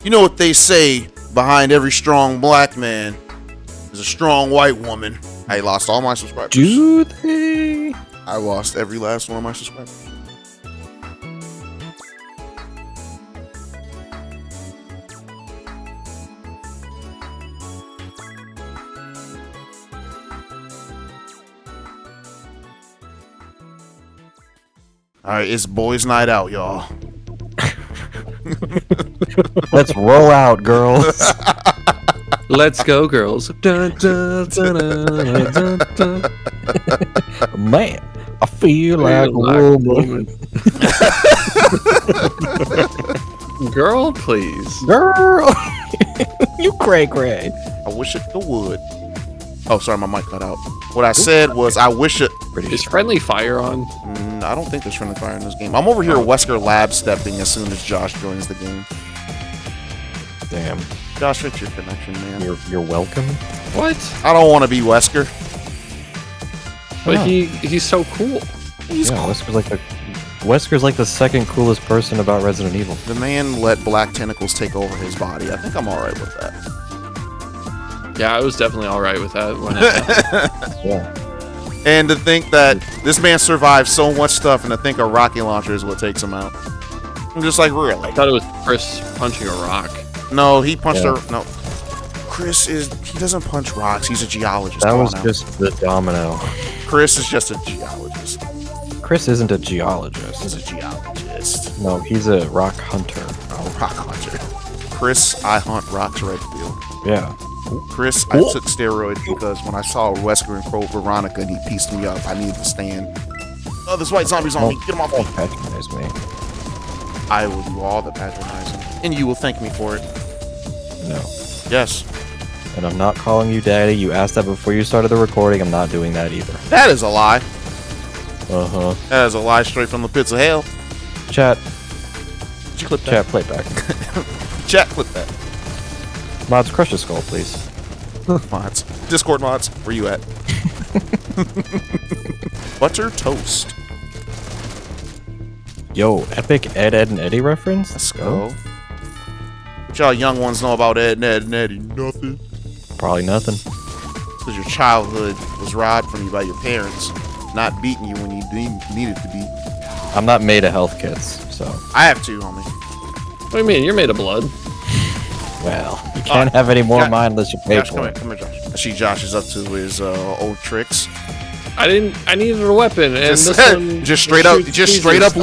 You know what they say, behind every strong black man is a strong white woman. I lost all my subscribers. Do they? I lost every last one of my subscribers. All right, it's boys' night out, y'all. Let's roll out, girls. Let's go, girls. Dun, dun, dun, dun, dun, dun. Man, I feel like a woman. Girl, please. Girl. You cray. I wish it would. Oh, sorry, my mic cut out. What I said was, I wish it. Is friendly fire on? I don't think there's friendly fire in this game. I'm over here Wesker lab stepping as soon as Josh joins the game. Damn. Josh, fix your connection, man. You're welcome. What? I don't want to be Wesker. But Oh. he's so cool. He's cool. Wesker's like the second coolest person about Resident Evil. The man let black tentacles take over his body. I think I'm all right with that. Yeah, I was definitely all right with that when it happened. Yeah. And to think that this man survived so much stuff, and to think a rocket launcher is what takes him out. I'm just like, really? I thought it was Chris punching a rock. No, he punched her. No, he doesn't punch rocks. He's a geologist. That Come was on now. just the domino. Chris is just a geologist. Chris isn't a geologist. He's a geologist. No, he's a rock hunter. Oh, rock hunter. Chris, I hunt rocks Redfield. Yeah. Chris, I took steroids because when I saw Wesker and Crow Veronica and he pieced me up, I needed to stand. Oh, this white zombie's on me. Get him off me. Don't patronize me. I will do all the patronizing, and you will thank me for it. No. Yes. And I'm not calling you daddy. You asked that before you started the recording. I'm not doing that either. That is a lie. Uh-huh. That is a lie straight from the pits of hell. Chat. Did you clip that? Chat, play back. Chat, clip that. Mods, crush the skull, please. Mods. Discord mods, where you at? Butter toast. Yo, epic Ed, and Eddie reference? Let's go. What y'all young ones know about Ed, and Eddie? Nothing. Probably nothing. Because your childhood was robbed from you by your parents, not beating you when you needed to be. I'm not made of health kits, so. I have two, homie. What do you mean? You're made of blood. Well, you can't have any more of mine unless you pay Josh, for it. come here, Josh. I see Josh is up to his old tricks. I needed a weapon, and Just, this one just straight up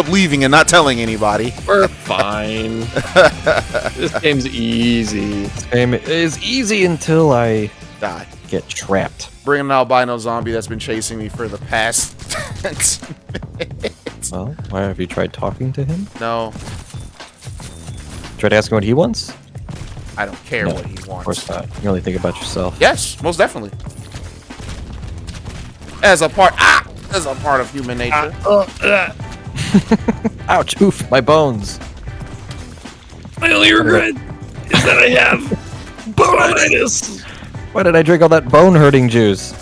leaving and not telling anybody. We're fine. This game's easy. This game is easy until I Die. get trapped. Bring an albino zombie that's been chasing me for the past 10 minutes. Well, why have you tried talking to him? No, Tried asking what he wants? I don't care No, what he Of wants. course not. You only think about yourself. Yes, most definitely. As a part of human nature. Ouch, oof, my bones. My only regret is that I have bonitis. Why did I drink all that bone-hurting juice?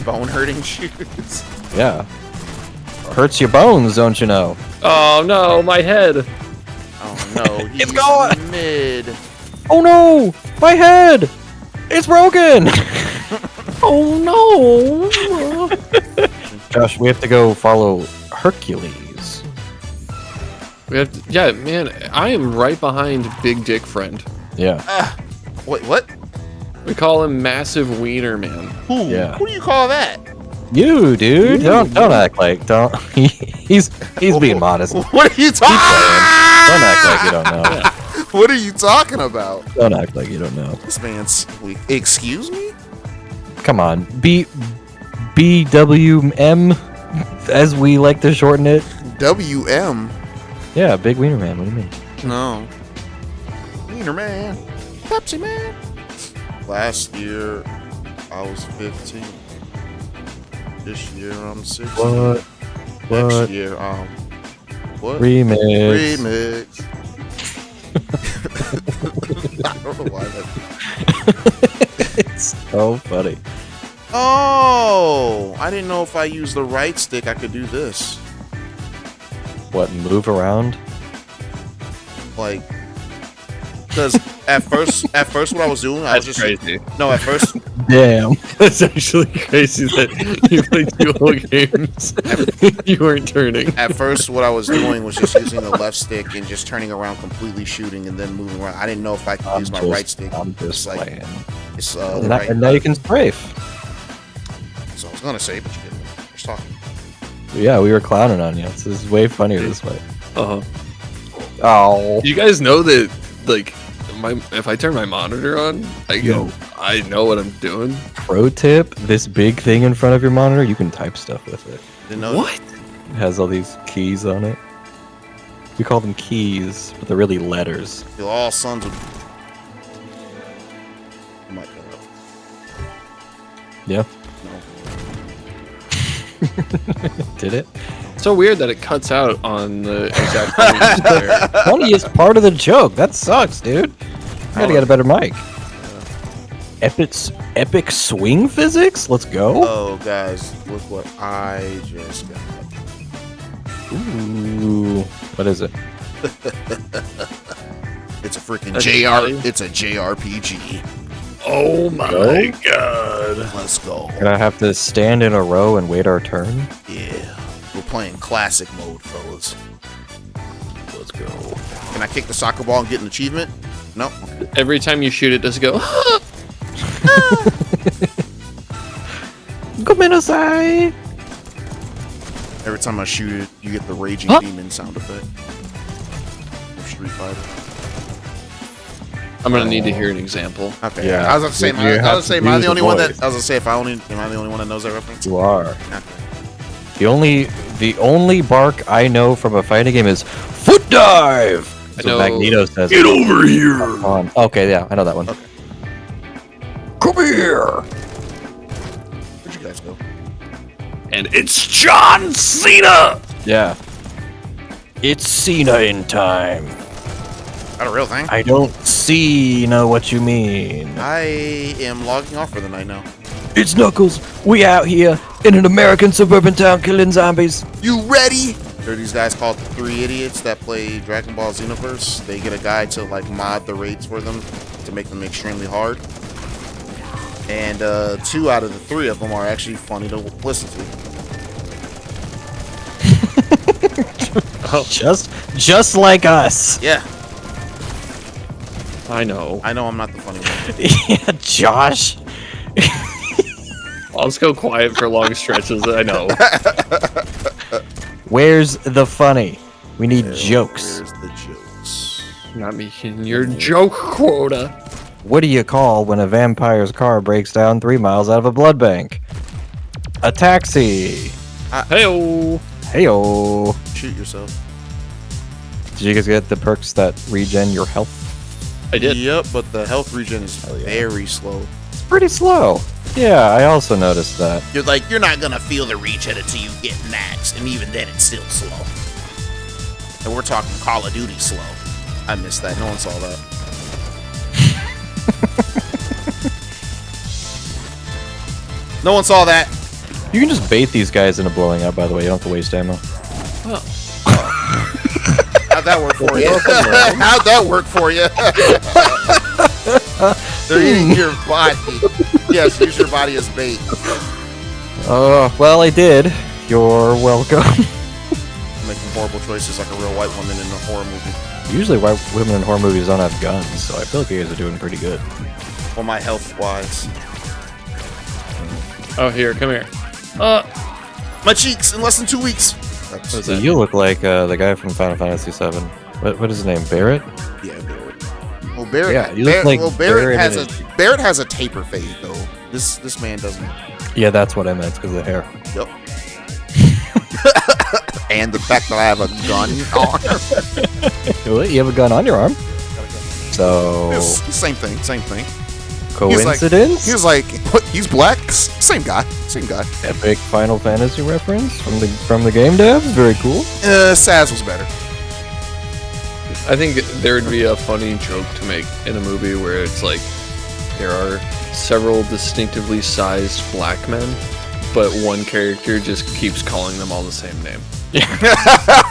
Bone hurting shoes. Yeah. Hurts your bones, don't you know? Oh no, my head. Oh no, he's It's gone! mid. Oh no! My head! It's broken! Oh no! Josh, we have to go follow Hercules. We have to, yeah, man. I am right behind Big Dick Friend. Yeah. Wait, what? We call him Massive Wiener Man. Who? Yeah. Who do you call that? You, dude. Don't act like he's being modest. What are you talking? Don't act like you don't know. What are you talking about? Don't act like you don't know. This man's. Excuse me? Come on. BWM, as we like to shorten it. WM. Yeah, Big Wiener Man. What do you mean? No. Wiener Man. Pepsi Man. Last year, I was 15. This year, I'm 16. What? Next year, what? Remix. Remix. I don't know why that. It's so funny. Oh, I didn't know if I used the right stick, I could do this. What, move around? Like, Because at first, what I was doing, I was That's just crazy. no. At first, Damn. That's actually crazy that you played 2 whole games. You weren't turning. at first, what I was doing was just using the left stick and just turning around, completely shooting, and then moving around. I didn't know if I could use my right stick. I'm It's just like playing. it's And now you can strafe. So I was gonna say, but you didn't. Just talking. Yeah, we were clowning on you. This is way funnier this way. Uh-huh. Oh. You guys know that, like, if I turn my monitor on, I know what I'm doing. Pro tip, this big thing in front of your monitor, you can type stuff with it. Didn't know What? It has all these keys on it. We call them keys, but they're really letters. You're all sons of. I might cut it up. Yeah. No. Did it? So weird that it cuts out on the exact point there. Funny is part of the joke. That sucks, dude. I gotta get a better mic. Epic swing physics? Let's go. Oh, guys, look what I just got. Ooh. What is it? It's a freaking That's JR. funny. It's a JRPG. Oh my god. Let's go. Gonna have to stand in a row and wait our turn? Yeah, we're playing classic mode, fellas. Let's go. Can I kick the soccer ball and get an achievement? No. Okay. Every time you shoot it, does it go? Gomenasai! Every time I shoot it, you get the raging Huh? demon sound effect. Of Street Fighter. I'm gonna need to hear an example. Okay. Yeah. I was about to say, You am I have was to am I use the the only one that? voice. I was gonna say, am I the only one that knows that reference? You are. Okay. The only bark I know from a fighting game is foot dive. That's I what know- Magneto says. Get over here! Okay, yeah, I know that one. Okay. Come here. Where'd you guys go? And it's John Cena! Yeah. It's Cena in time. Not a real thing. I don't see what you mean. I am logging off for the night now. It's Knuckles. We out here in an American suburban town killing zombies. You ready? There are these guys called the Three Idiots that play Dragon Ball Xenoverse. They get a guy to like mod the raids for them to make them extremely hard. And 2 out of the 3 of them are actually funny to listen to. Just like us. Yeah, I know. I know I'm not the funny one. Yeah, Josh. I'll just go quiet for long stretches. I know. Where's the funny? We need jokes. Where's the jokes? Not making your joke quota. What do you call when a vampire's car breaks down 3 miles out of a blood bank? A taxi. Hey-oh. Heyo. Shoot yourself. Did you guys get the perks that regen your health? I did. Yep, but the health regen is very slow. It's pretty slow. Yeah, I also noticed that. You're not gonna feel the regen until you get maxed, and even then it's still slow. And we're talking Call of Duty slow. I missed that. No one saw that. No one saw that. You can just bait these guys into blowing up, by the way. You don't have to waste ammo. How'd that work for you? How'd that work for you? They're eating your body. Yes, use your body as bait. Well, I did. You're welcome. Making horrible choices like a real white woman in a horror movie. Usually white women in horror movies don't have guns, so I feel like you guys are doing pretty good. Well, my health wise. Oh, here, come here. My cheeks in less than 2 weeks. That's, What's So that? you look like the guy from Final Fantasy VII. What is his name? Barrett? yeah, Barrett. Well, Barrett. Yeah, you look like Barrett in Barrett has a taper fade though. This man doesn't. Yeah, that's what I meant, because of the hair. Yep. And the fact that I have a gun on. What? You have a gun on your arm? So, It's the same thing. Same thing. coincidence? He was like, what? He's black. Same guy. Same guy. Epic Final Fantasy reference from the game devs? Very cool. Saz was better. I think there would be a funny joke to make in a movie where it's like there are several distinctively sized black men, but one character just keeps calling them all the same name.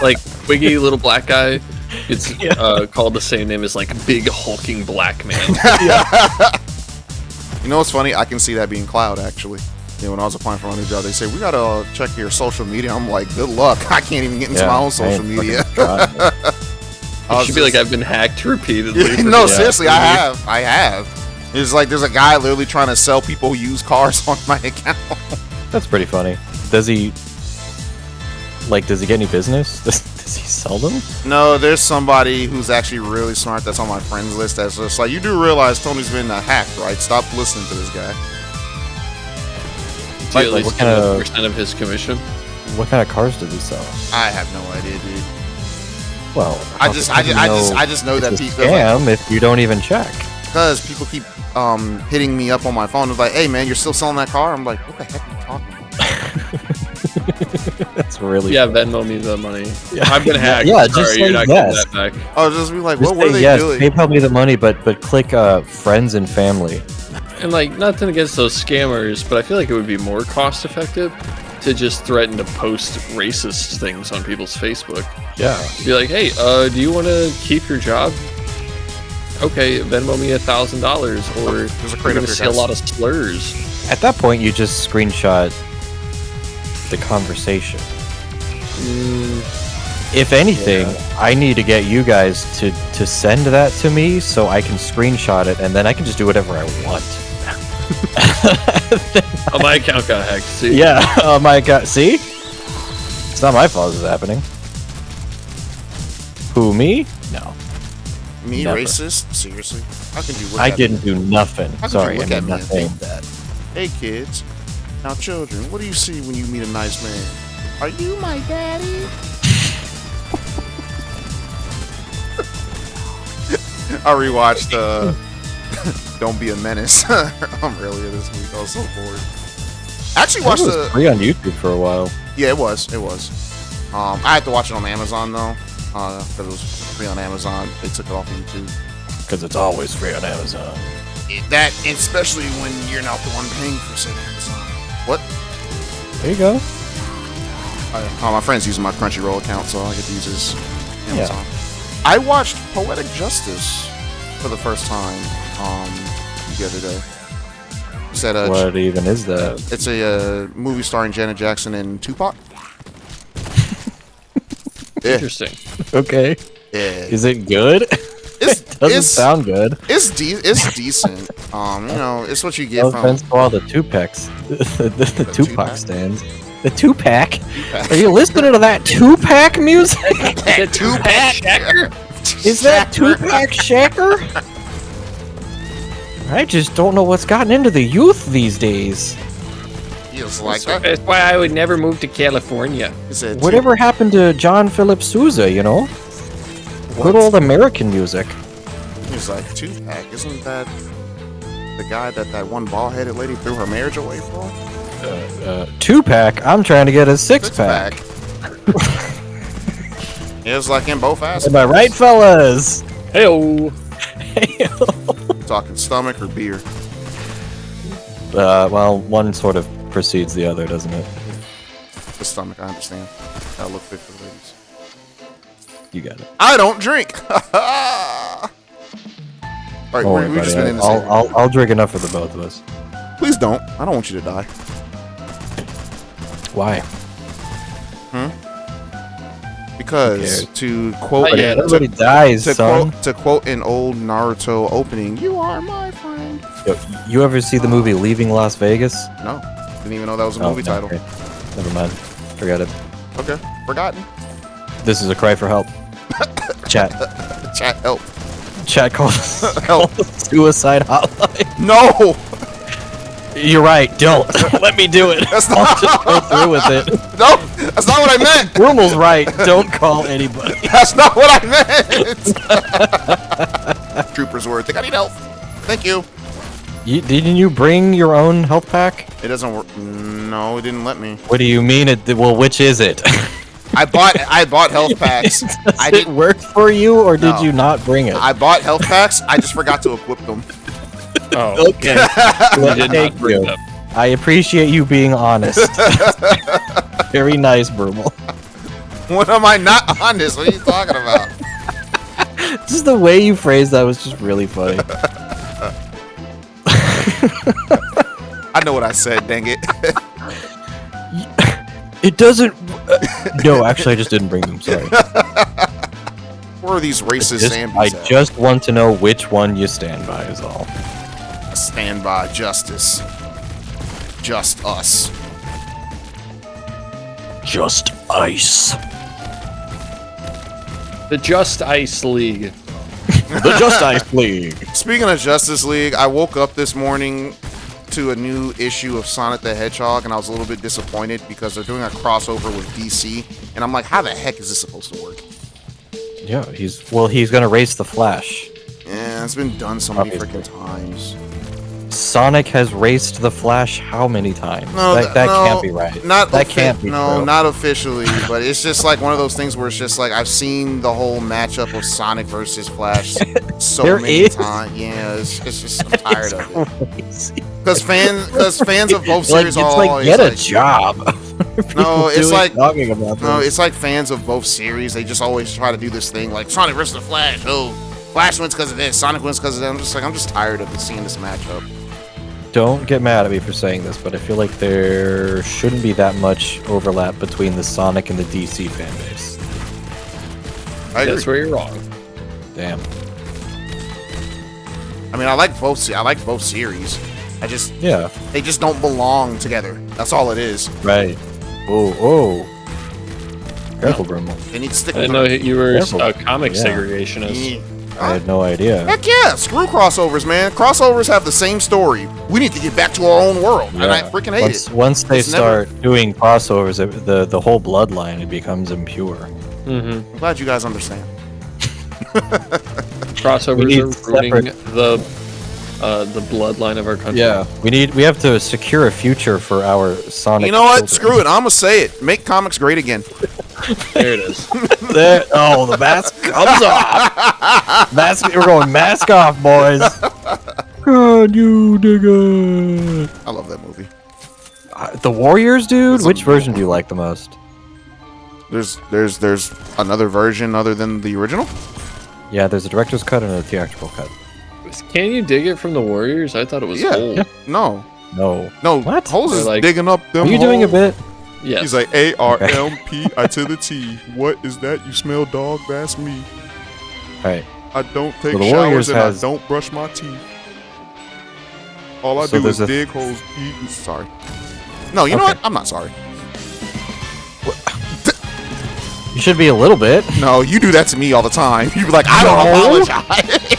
Like Wiggy, little black guy, It's called the same name as like big hulking black man. You know what's funny? I can see that being Cloud, actually. You know, when I was applying for my new job, they say, we gotta check your social media. I'm like, good luck. I can't even get into my own social media. It should be like I've been hacked repeatedly. No, seriously, I have. It's like there's a guy literally trying to sell people used cars on my account. That's pretty funny. Does he get any business? Does he sell them? No, there's somebody who's actually really smart that's on my friends list that's just like, you do realize Tony's been hacked, right? Stop listening to this guy. Do you at least get a percent of his commission? What kind of cars does he sell? I have no idea, dude. Well, I just know that people scam if you don't even check. Because people keep hitting me up on my phone. It's like, hey man, you're still selling that car? I'm like, what the heck are you talking about? That's really Venmo me the money. Yeah. I've been hacked. Yeah, Sorry, just you're say not yes. getting that back. I'll just be like, just what are they doing? PayPal me the money, but click friends and family. And like, nothing against those scammers, but I feel like it would be more cost effective to just threaten to post racist things on people's Facebook. Yeah. Be like, hey, do you want to keep your job? Okay, Venmo me $1,000, or There's a you're crate gonna up here, see a guys. lot of slurs. At that point, you just screenshot the conversation. If anything, I need to get you guys to send that to me so I can screenshot it, and then I can just do whatever I want. Oh, my account got hacked. See? Yeah, oh my god. See? It's not my fault this is happening. Who, me? No. Me, Never. racist? Seriously? How can you look I at didn't me? do nothing. How could Sorry, you look I at did me and nothing. think that? Hey kids, now children, what do you see when you meet a nice man? Are you my daddy? I rewatched Don't Be a Menace earlier this week. I was so bored. I actually watched It was free on YouTube for a while. Yeah, it was. I had to watch it on Amazon though, because it was free on Amazon. They took it off of YouTube. Because it's always free on Amazon. That, especially when you're not the one paying for said Amazon. What? There you go. My friend's using my Crunchyroll account, so I get to use his Amazon. I watched Poetic Justice for the first time the other day. Said, What even is that? it's a movie starring Janet Jackson and Tupac. Yeah. Interesting. Okay. Yeah. Is it good? It doesn't sound good. It's decent. You know, it's what you get No from. offense to all the Tupacs. The Tupac two-pack? stands. The Tupac? Are you listening to that Tupac music? The Tupac Shacker? Is that Tupac Shacker? I just don't know what's gotten into the youth these days. Feels like that. That's why I would never move to California. He said, Whatever happened to John Philip Sousa, you know? Good old American music. He's like, Tupac, isn't that the guy that one bald-headed lady threw her marriage away for? Tupac, I'm trying to get a six-pack. It was like in both aspects. Am I right, fellas? Hey-o. Talking stomach or beer? Well, one sort of precedes the other, doesn't it? The stomach, I understand. Gotta look fit for the ladies. You got it. I don't drink! Alright, Don't worry, we've just been buddy. in this area. I'll drink enough for the both of us. Please don't. I don't want you to die. Why? Because to quote Yeah, Everybody dies, to son. quote an old Naruto opening, you are my friend. Yo, you ever see the movie Leaving Las Vegas? No, didn't even know that was a Oh, movie title. okay. Never mind. Forget it. Okay, forgotten. This is a cry for help. Chat. Chat, help. Chat call Help. suicide hotline. No, You're right. Don't. Let me do it. That's I'll not- just go through with it. no, that's not what I meant. Brumal's right. Don't call anybody. That's not what I meant. Trooper's word. Think I need help. Thank you. Didn't you bring your own health pack? It doesn't work. No, it didn't let me. What do you mean it? Well, which is it? I bought health packs. Does I it didn't. work for you, or did No. you not bring it? I bought health packs. I just forgot to equip them. Oh, Okay. you did Thank not bring you. it up. I appreciate you being honest. Very nice, Brumal. What am I not honest? What are you talking about? Just the way you phrased that was just really funny. I know what I said, dang it. It doesn't... no, actually, I just didn't bring them, sorry. Where are these racist zombies I at? just want to know which one you stand by is all. Stand by justice. Just us. Just ice. The Just Ice League. The Just Ice League. Speaking of Justice League, I woke up this morning to a new issue of Sonic the Hedgehog, and I was a little bit disappointed because they're doing a crossover with DC, and I'm like, how the heck is this supposed to work? Yeah, he's gonna race the Flash. Yeah, it's been done so many Obviously. freaking times. Sonic has raced the Flash how many times? No, that can't be right. That can't be No, true. not officially, but it's just like one of those things where it's just like I've seen the whole matchup of Sonic versus Flash so There many is? times. Yeah, it's just I'm tired of it. Crazy. Because fans of both Like, series it's are like, always get a like, job. No, it's like talking about no, this. it's like fans of both series. They just always try to do this thing like Sonic versus the Flash. Oh, Flash wins because of this. Sonic wins because of that. I'm just tired of seeing this matchup. Don't get mad at me for saying this, but I feel like there shouldn't be that much overlap between the Sonic and the DC fan base. I agree. That's where you're wrong. Damn. I mean, I like both. I like both series. Yeah. They just don't belong together. That's all it is. Right. Oh. Careful, Brumal. They need to stick I with didn't know you were Careful. a comic Yeah. segregationist. Yeah. I had no idea. Heck yeah, screw crossovers, man. Crossovers have the same story. We need to get back to our own world, and I freaking hate it. Once they It's never- start doing crossovers, the whole bloodline, it becomes impure. Mm-hmm. I'm glad you guys understand. Crossovers need are ruining the bloodline of our country. Yeah, we have to secure a future for our Sonic. You know what? children. Screw it. I'm gonna say it. Make comics great again. There it is. The mask comes off. We're going mask off, boys. God, you nigga. I love that movie. The Warriors, dude. It's Which a- version do you like the most? There's another version other than the original. Yeah, there's a director's cut and a theatrical cut. Can you dig it from the Warriors? I thought it was Yeah. old. No, No. What? Holes is They're like- digging up them. Are you doing a bit? Yes. He's like ARMPI to the T. What is that? You smell dog? That's me. All right. I don't take Well, the showers Warriors and has- I don't brush my teeth. All I So do is there's a- dig holes, eat. Sorry. No, you know Okay. what? I'm not sorry. You should be a little bit. No, you do that to me all the time. You be like, I don't No. apologize.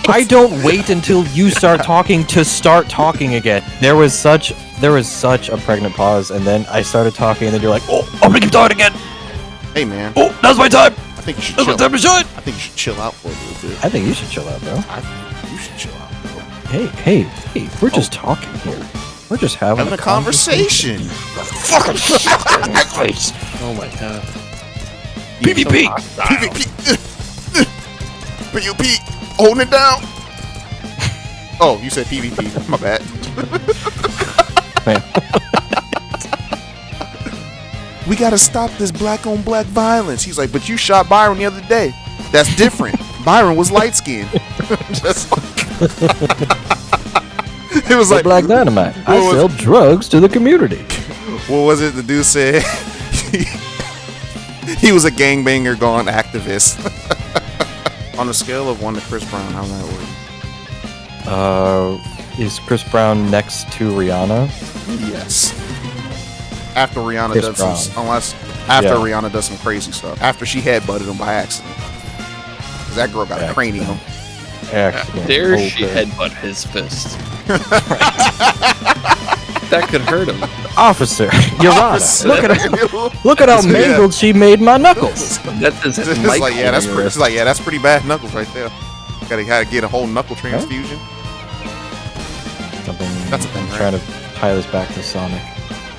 I don't wait until you start talking to start talking again. There was such a pregnant pause, and then I started talking, and then you're like, "Oh, I'm gonna keep talking again. Hey, man. Oh, now's my time. I think you should Now's my chill. time to shine." I think you should chill out for a little bit. I think you should chill out, bro. I think you should chill out, bro. Hey, we're just talking here. We're just having Having a conversation. Fucking shut in my face. Oh my god. PvP. PvP. PvP. Holding it down. Oh, you said PvP. My bad. Man. We gotta stop this black on black violence. He's like, but you shot Byron the other day. That's different. Byron was light skinned. It was like Black Dynamite. I What was- sell drugs to the community. what was it the dude said? He was a gangbanger gone activist. On a scale of 1 to Chris Brown, how that work? Is Chris Brown next to Rihanna? Yes. After Rihanna Chris does Brown. some, unless after Yeah. Rihanna does some crazy stuff. After she headbutted him by accident. 'Cause that girl got a cranium. Accident. Dare she Okay. headbutt his fist? That could hurt him. Officer, Your Honor, look at how Yeah. mangled she made my knuckles. That is It's like, yeah, that's pretty. It's like, yeah, that's pretty bad knuckles right there. Gotta get a whole knuckle transfusion. Something. That's a thing, I'm right? trying to tie this back to Sonic.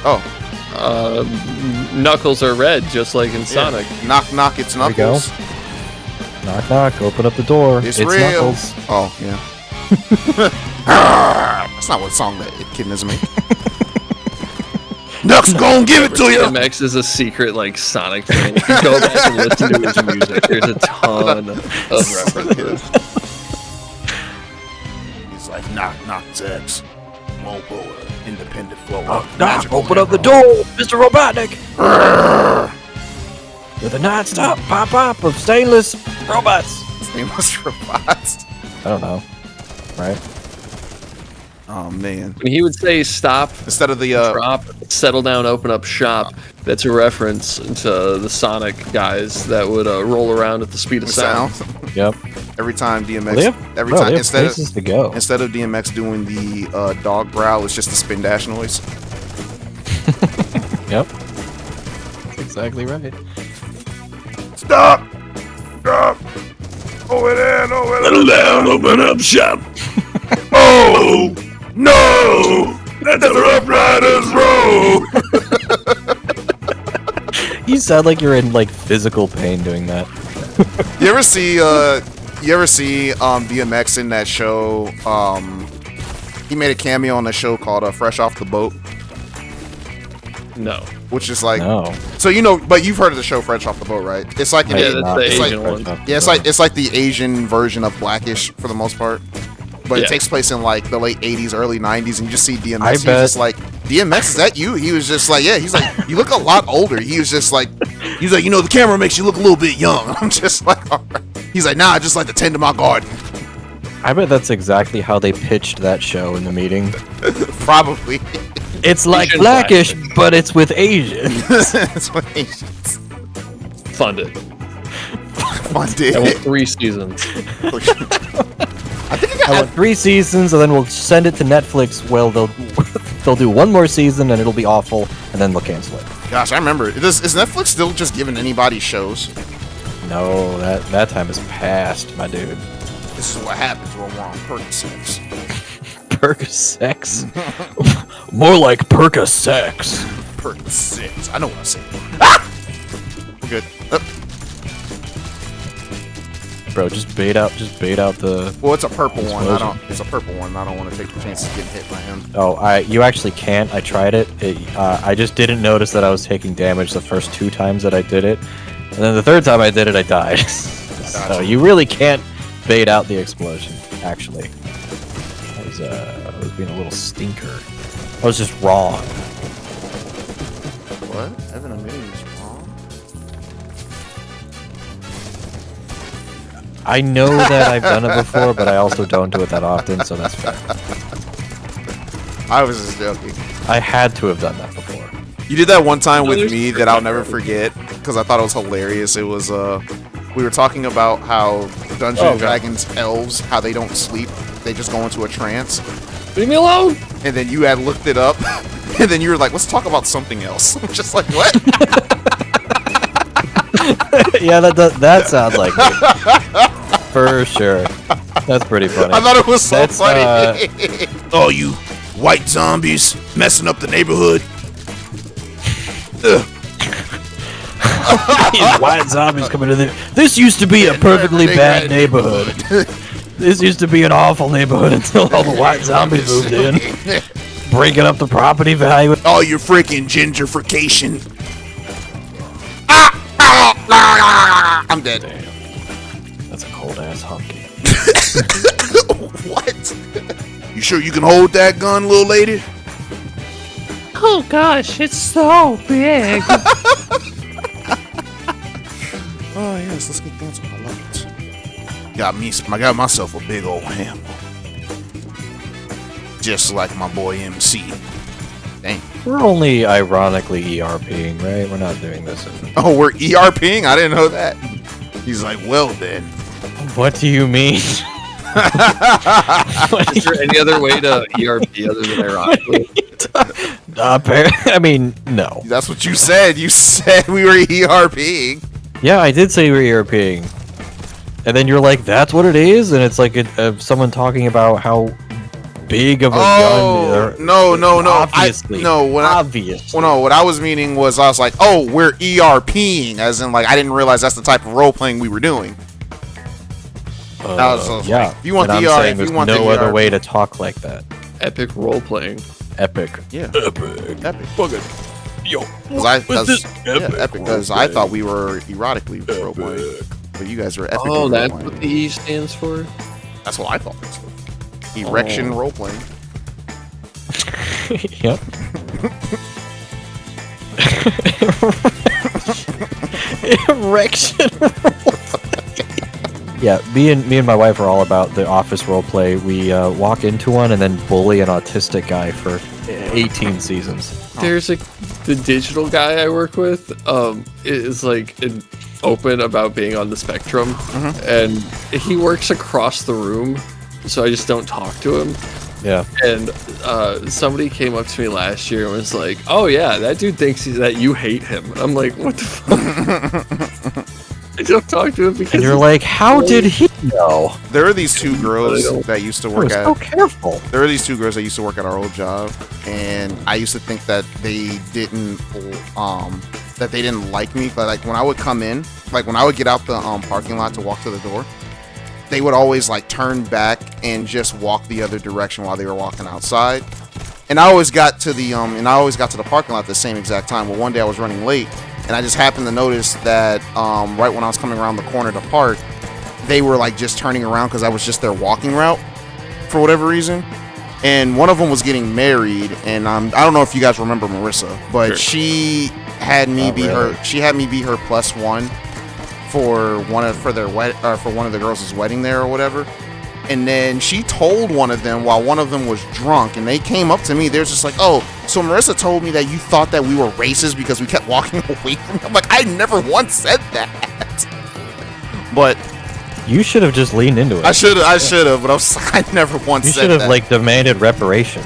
Oh, Knuckles are red, just like in Sonic. yeah. Knock, knock, it's There we go. knuckles. Knock, knock. Open up the door. It's real. Knuckles. Oh, yeah. That's not what song that Echidnas make. Nuck's gonna give it to you. DMX is a secret like Sonic fan. If you go back and listen to his music, there's a ton of references. He's like, knock, Zex. Won't go independent flow. Knock, open up the door, Mr. Robotnik. With a non-stop pop-up of stainless robots. Stainless robots. I don't know. Right? Oh man. When he would say stop, Instead of the drop, settle down, open up shop, that's a reference to the Sonic guys that would roll around at the speed of sound. Yep. Every time DMX, They have, every bro, time they have instead places to go. of DMX doing the dog growl, it's just the spin dash noise. Yep. That's exactly right. Stop! Stop! Over there, settle down, open up shop. Oh no! That's a Rough Riders roll. You sound like you're in like physical pain doing that. You ever see DMX in that show? He made a cameo on a show called Fresh Off the Boat, No. which is like, No. so you know, but you've heard of the show Fresh Off the Boat, right? It's like Yeah, that's the it's like- Asian one. yeah, it's like the Asian version of Blackish for the most part, but Yeah. it takes place in like the late '80s, early '90s, and you just see DMX. I He's bet- just like, DMX, is that you? He was just like, yeah. He's like, you look a lot older. He was just like, he's like, you know, the camera makes you look a little bit young. I'm just like, all right. He's like, nah, I just like to tend to my garden. I bet that's exactly how they pitched that show in the meeting. Probably. It's like Asian Blackish, Blackish. but it's with Asians. That's what Asians Funded. funded. I want 3 seasons. I think I want 3 seasons, and then we'll send it to Netflix. Well, they'll do 1 more season, and it'll be awful, and then they'll cancel it. Gosh, I remember. Is Netflix still just giving anybody shows? No, that time is past, my dude. This is what happens when we're on Percocets. Percocets? More like Percocets. Percocets. I know what I'm saying. Ah! We're good. Bro, just bait out the... Well, it's a purple one. Explosion. It's a purple one. I don't want to take the chance of getting hit by him. Oh, you actually can't. I tried it. I just didn't notice that I was taking damage the first 2 times that I did it. And then the 3rd time I did it, I died. So you really can't bait out the explosion, actually. I was being a little stinker. I was just wrong. What? Evan admitting he's wrong? I know that I've done it before, but I also don't do it that often, so that's fair. I was just joking. I had to have done that before. You did that one time with there's me that I'll never forget because I thought it was hilarious. It was we were talking about how Dungeons and Dragons elves, how they don't sleep, they just go into a trance. Leave me alone! And then you had looked it up, and then you were like, "Let's talk about something else." I'm just like, what? Yeah, that sounds like it. For sure. That's pretty funny. I thought it was so That's, funny. Oh, you white zombies messing up the neighborhood. Ugh. These white zombies coming in there. This used to be a perfectly bad neighborhood. This used to be an awful neighborhood until all the white zombies moved in, breaking up the property value. All your freaking gentrification. I'm dead. That's a cold ass hunky. What? You sure you can hold that gun, little lady? Oh gosh, it's so big. Oh yes, let's get dancing. I love it. I got myself a big old hammer, just like my boy MC. Dang. We're only ironically ERPing, right? We're not doing this. Oh, we're ERPing? I didn't know that. He's like, well then. What do you mean? Is there any other way to ERP other than ironically? I mean, no. That's what you said. You said we were ERPing. Yeah, I did say we're ERPing. And then you're like, that's what it is? And it's like someone talking about how big of a gun. No. Obviously. Obviously. What I was meaning was I was like, oh, we're ERPing, as in like I didn't realize that's the type of role playing we were doing. Yeah. If you want and the I'm ER, saying if you there's want no the other ER, way to talk like that. Epic role playing. epic. Yeah. Epic. Epic. Fucking. Yo. Epic. Because I thought we were erotically role playing, but you guys are epically Oh, that's role-playing. what the E stands for? That's what I thought. Erection role playing. Yep. Erection. Yeah, me and my wife are all about the office roleplay. We walk into one and then bully an autistic guy for 18 seasons. There's the digital guy I work with is like open about being on the spectrum, and he works across the room, so I just don't talk to him. Yeah. And somebody came up to me last year and was like, "Oh yeah, that dude thinks that you hate him." And I'm like, "What the fuck?" I don't talk to him because. And you're like, how did he know? There are these two girls that used to work You're at. so careful. There are these two girls that used to work at our old job, and I used to think that they didn't like me. But like when I would come in, like when I would get out the parking lot to walk to the door, they would always like turn back and just walk the other direction while they were walking outside. And I always got to the parking lot at the same exact time. Well, one day I was running late, and I just happened to notice that right when I was coming around the corner to park, they were like just turning around because I was just their walking route for whatever reason. And one of them was getting married, and I don't know if you guys remember Marissa, but she had me be her +1 for one of the girls' wedding there or whatever. And then she told one of them while one of them was drunk, and they came up to me. They're just like, "Oh, so Marissa told me that you thought that we were racist because we kept walking away from you." I'm like, I never once said that. But You should have just leaned into it. I should have, but I never once You said should that. have like demanded reparations.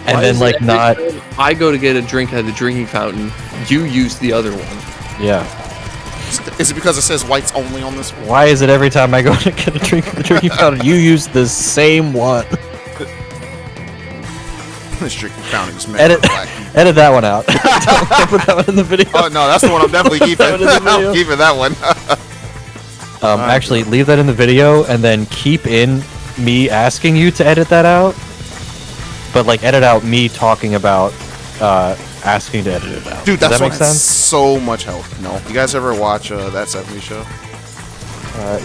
And Why then is like it not. every time I go to get a drink at the drinking fountain, you use the other one. Yeah. Is it because it says whites only on this one? Why is it every time I go to get a drink from the drinking fountain, you use the same one? This drinking fountain is meant for black people. Edit that one out. Don't put that one in the video. Oh no, that's the one I'm definitely keeping. I'm keeping that one. Actually, leave that in the video and then keep in me asking you to edit that out. But like, edit out me talking about asking to edit it out. Dude, Does that's that make sense? so much help. No, you guys ever watch That 70s Show?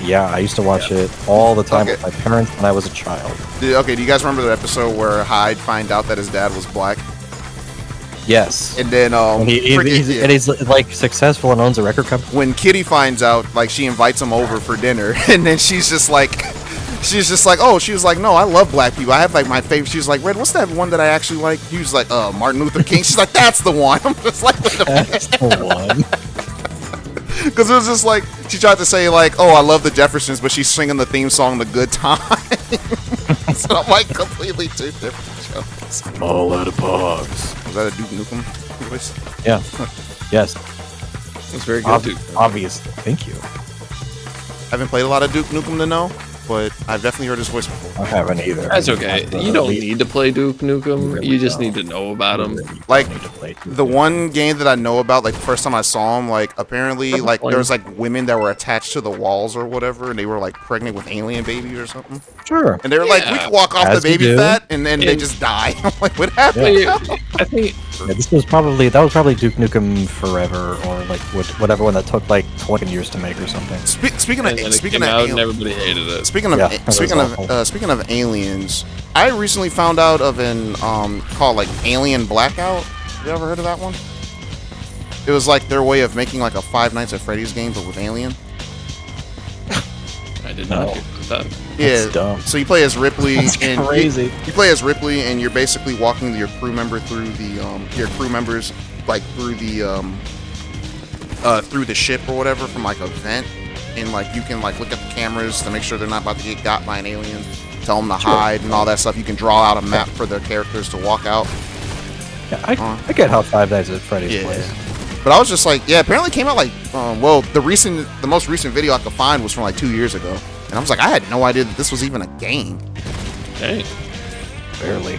Yeah, I used to watch it all the time Okay. with my parents when I was a child. Do you guys remember the episode where Hyde find out that his dad was black? Yes. And then And he's like successful and owns a record company. when Kitty finds out, like she invites him over for dinner, and then she's just like, oh, she was like, no, I love black people. I have like my favorite. She was like, Red, what's that one that I actually like? He was like, Martin Luther King. She's like, that's the one. I'm just like, That's the one. because it was just like she tried to say like, oh, I love the Jeffersons, but she's singing the theme song "The Good Time." So I'm like completely two different shows. All out of pogs. Was that a Duke Nukem voice? Yeah. Yes. It's very good, dude. Obviously. Thank you. I haven't played a lot of Duke Nukem to know, but I've definitely heard his voice before. I haven't either. That's okay. You don't need to play Duke Nukem. really You just don't. need to know about him. Like, Need to play too. The one game that I know about, like the first time I saw him, like apparently, like there was like women that were attached to the walls or whatever, and they were like pregnant with alien babies or something. Sure. And they were like, we can walk off As the you baby do. fat, and then they And- just die. I'm like, what happened? I think Yeah, that was probably Duke Nukem Forever or like whatever one that took like 20 years to make or something. Speaking and then of it speaking came of out and alien- everybody hated it. speaking of Yeah, that was awful. speaking of aliens, I recently found out of an called like Alien Blackout. You ever heard of that one? It was like their way of making like a Five Nights at Freddy's game, but with alien. I did not No. hear that. Yeah, dumb. so you play as Ripley, That's and crazy. You play as Ripley, and you're basically walking your crew member through the like through the ship or whatever from like a vent, and like you can like look at the cameras to make sure they're not about to get got by an alien, tell them to hide and all that stuff. You can draw out a map for the characters to walk out. Yeah, I get how Five Nights at Freddy's Yeah. plays. But I was just like, yeah, apparently it came out like, well, the most recent video I could find was from like 2 years ago, and I was like, I had no idea that this was even a game. Dang. Barely.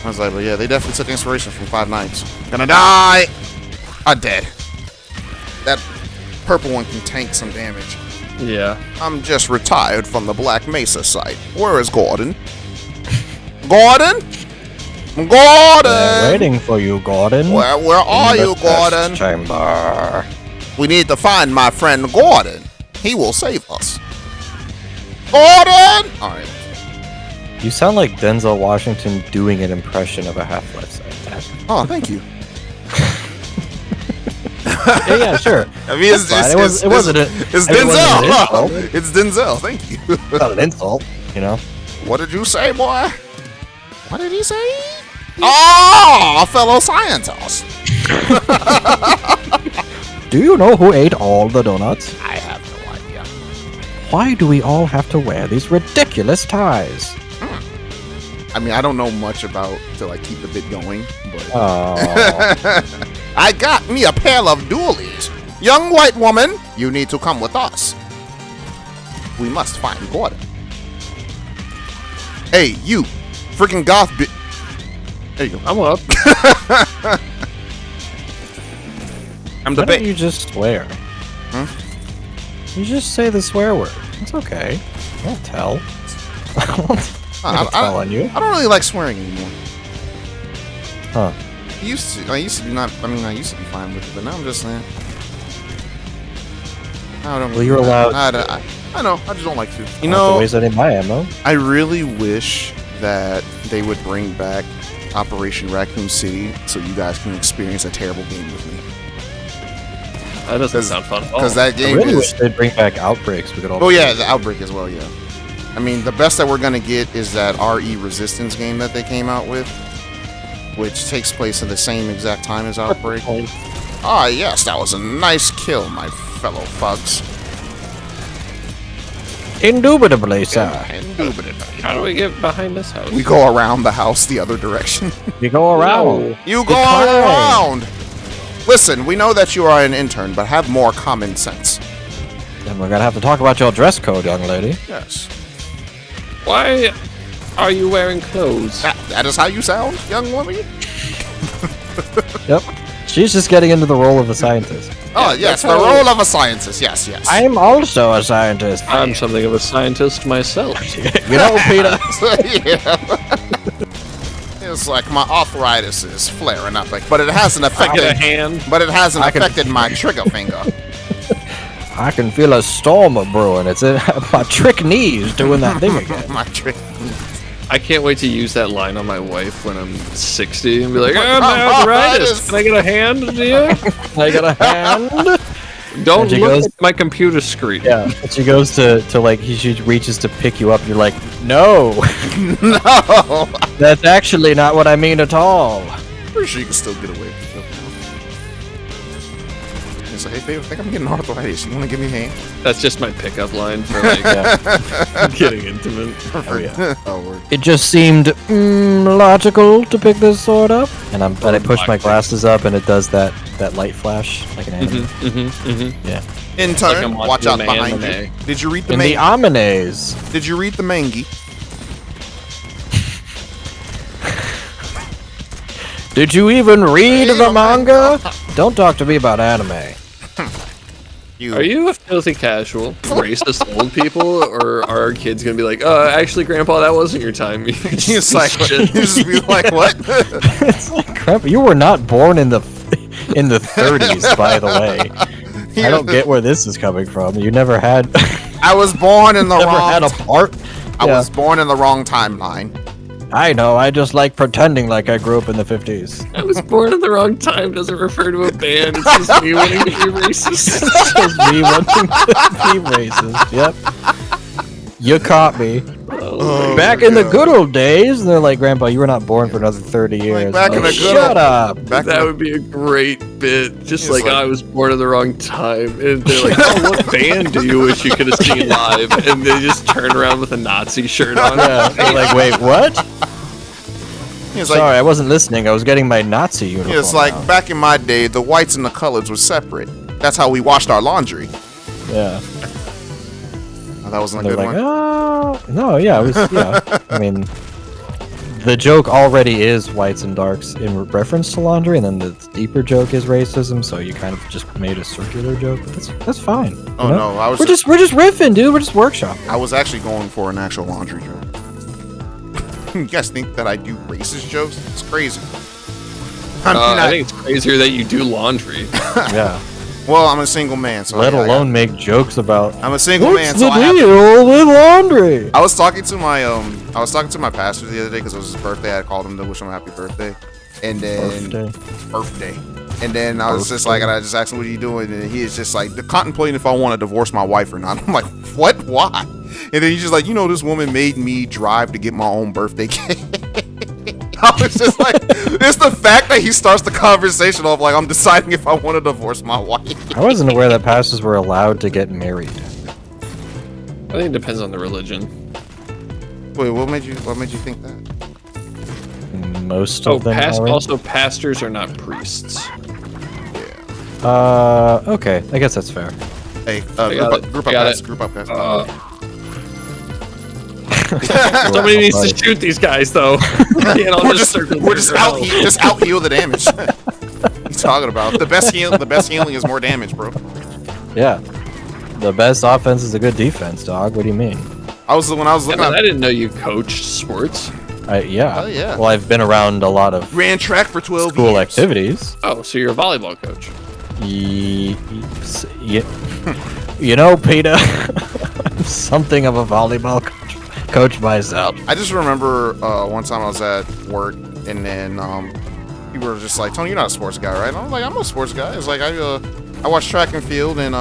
I was like, but yeah, they definitely took inspiration from Five Nights. Gonna die! I'm dead. That purple one can tank some damage. Yeah. I'm just retired from the Black Mesa site. Where is Gordon? Gordon? Gordon! Waiting for you, Gordon. Where are you, Gordon? Chamber. We need to find my friend Gordon. He will save us. Gordon! Alright. You sound like Denzel Washington doing an impression of a Half-Life site. Oh, thank you. Yeah, sure. I mean, it's Denzel. It's Denzel. Thank you. It's not an insult, you know. What did you say, boy? What did he say? Oh, a fellow scientist. Do you know who ate all the donuts? I have no idea. Why do we all have to wear these ridiculous ties? I mean, I don't know much about to like keep the bit going, but Oh. I got me a pair of doolies. Young white woman, you need to come with us. We must find Gordon. Hey, you, freaking goth bit. There you go. I'm up. I'm the Why don't bait. you just swear? You just say the swear word. It's okay. I won't tell. I won't tell on you. I don't really like swearing anymore. Huh. I used to be not. I mean, I used to be fine with it, but now I'm just saying. I don't. Well, you're allowed. I know. I just don't like to. You I have to know, waste any of my ammo. I really wish that they would bring back Operation Raccoon City so you guys can experience a terrible game with me. That doesn't sound fun. Because that I game really is. wish they'd bring back Outbreaks. We could all. Oh yeah, the Outbreak as well. Yeah. I mean, the best that we're gonna get is that RE Resistance game that they came out with, which takes place at the same exact time as Outbreak. Ah, yes, that was a nice kill, my fellow thugs. Indubitably, sir. Indubitably. How do we get behind this house? We go around the house the other direction. You go around. You go climb. around. Listen, we know that you are an intern, but have more common sense. Then we're gonna have to talk about your dress code, young lady. Yes. Why are you wearing clothes? That is how you sound, young woman? Yep. She's just getting into the role of a scientist. Oh, yes, the role of a scientist. Yes, yes. I'm also a scientist. I'm something of a scientist myself. You know, Peter. Yeah. It's like my arthritis is flaring up, but it hasn't I get a affected. hand. But it hasn't I can- affected my trigger finger. I can feel a storm a brewing. It's in my trick knees doing that thing again. My trigger. I can't wait to use that line on my wife when I'm 60 and be like, Oh, my arthritis. Can I get a hand, dear? I got a hand. Don't And she look goes- at my computer screen. Yeah. And she goes to like she reaches to pick you up. You're like, no, No. that's actually not what I mean at all. Pretty sure you can still get away with it. It's like, hey, babe, I think I'm getting arthritis. You want to give me a hand? That's just my pickup line for like getting intimate. Oh yeah. Oh, word. It just seemed logical to pick this sword up, and I push my glasses up, and it does that light flash like an anime. Yeah. Intern, Like I'm watch watching out an behind you. anime. Did you read the In the manga? Amines. Did you read the mangi? Did you even read Read the the manga? Don't talk to me about anime. You. Are you a filthy casual, racist old people, or are our kids gonna be like, actually, Grandpa, that wasn't your time? It's like, you just be like, what? It's like crap. You were not born in the 30s, by the way. I don't get where this is coming from. You never had. I was born in the never wrong. had a part. I Yeah. was born in the wrong timeline. I know. I just like pretending like I grew up in the 50s. I was born at the wrong time doesn't refer to a band. It's just me wanting to be racist. It's just me wanting to be racist. Yep. You caught me. Oh, Back in the good old days, and they're like, Grandpa, you were not born for another 30 years. back in I'm the like, good Shut old- up. Back That in would be a great bit. Just It's like, like- I was born at the wrong time. And they're like, oh, what band do you wish you could have seen live? And they just turn around with a Nazi shirt on. Yeah. They're like, wait, what? It's Sorry, like, I wasn't listening. I was getting my Nazi uniform. it's like out. back in my day, the whites and the colors were separate. That's how we washed our laundry. Yeah. Oh, that wasn't a They're good like, one. oh, no, yeah, it was, yeah. I mean, the joke already is whites and darks in reference to laundry, and then the deeper joke is racism. So you kind of just made a circular joke. But that's fine. you Oh know? no, I was We're just riffing, dude. We're just workshopping. I was actually going for an actual laundry joke. You guys think that I do racist jokes? It's crazy. I think it's crazier that you do laundry. Yeah. Well, I'm a single man, so Let alone make jokes about. I'm a single man, What's so the I have to. deal with laundry? I was talking to my pastor the other day because it was his birthday. I called him to wish him a happy birthday, and then birthday. And then I was just like, and I just asked him, "What are you doing?" And he is just like contemplating if I want to divorce my wife or not. I'm like, "What? Why?" And then he's just like, this woman made me drive to get my own birthday cake. I was just like, it's the fact that he starts the conversation off like I'm deciding if I want to divorce my wife. I wasn't aware that pastors were allowed to get married. I think it depends on the religion. Wait, what made you think that? Most of them are. Also pastors are not priests. Okay, I guess that's fair. Hey, group up, guys. Somebody needs to shoot these guys, though. We're just out heal the damage. What are you talking about? The best healing is more damage, bro. Yeah. The best offense is a good defense, dog. What do you mean? I was looking I didn't know you coached sports. Yeah. Oh, yeah. Well, I've been around a lot of ran track for 12 school years. activities. Oh, so you're a volleyball coach. Peter, I'm something of a volleyball coach myself. I just remember one time I was at work, and then people were just like, "Tony, you're not a sports guy, right?" And I was like, "I'm a sports guy." It's like I watch track and field and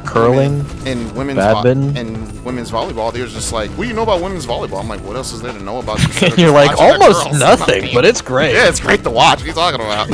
curling and women's badminton and women's volleyball. They were just like, "What do you know about women's volleyball?" I'm like, "What else is there to know about?" And you're like, almost nothing, but it's great. Yeah, it's great to watch. What are you talking about?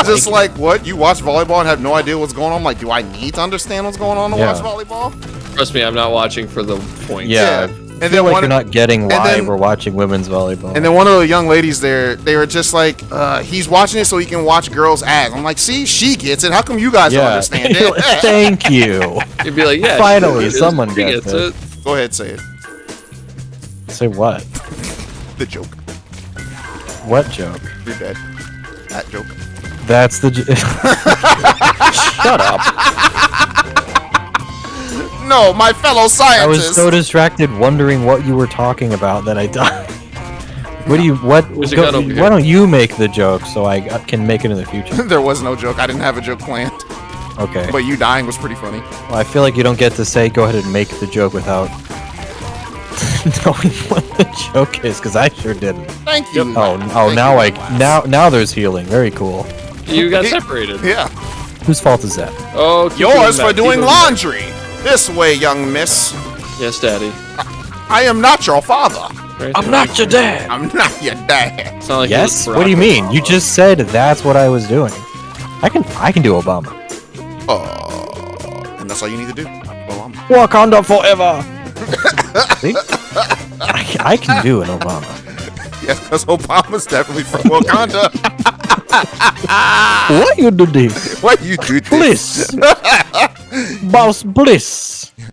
Just like, what? You watch volleyball and have no idea what's going on? I'm like, do I need to understand what's going on to watch volleyball? Trust me, I'm not watching for the points. Yeah. And then you're not getting why we're watching women's volleyball. And then one of the young ladies there, they were just like, he's watching it so he can watch girls' ass. I'm like, see, she gets it. How come you guys don't understand it? Thank you. You'd be like, yeah. Finally, someone gets it. Go ahead, say it. Say what? The joke. What joke? You're dead. That joke. That's the Shut up. No, my fellow scientists. I was so distracted wondering what you were talking about that I died. Why don't you make the joke so I can make it in the future? There was no joke. I didn't have a joke planned. Okay. But you dying was pretty funny. Well, I feel like you don't get to say go ahead and make the joke without knowing what the joke is, because I sure didn't. Thank you. Now there's healing. Very cool. You got separated. Yeah. Whose fault is that? Oh, yours for doing laundry. This way, young miss. Yes, Daddy. I am not your father. I'm not your dad. I'm not your dad. Like yes? What do you mean? You just said that's what I was doing. I can do Obama. And that's all you need to do. Obama. Wakanda forever. See? I can do an Obama. Yes, because Obama's definitely from Wakanda. What you do this? What you do this? Bliss. Boss Bliss.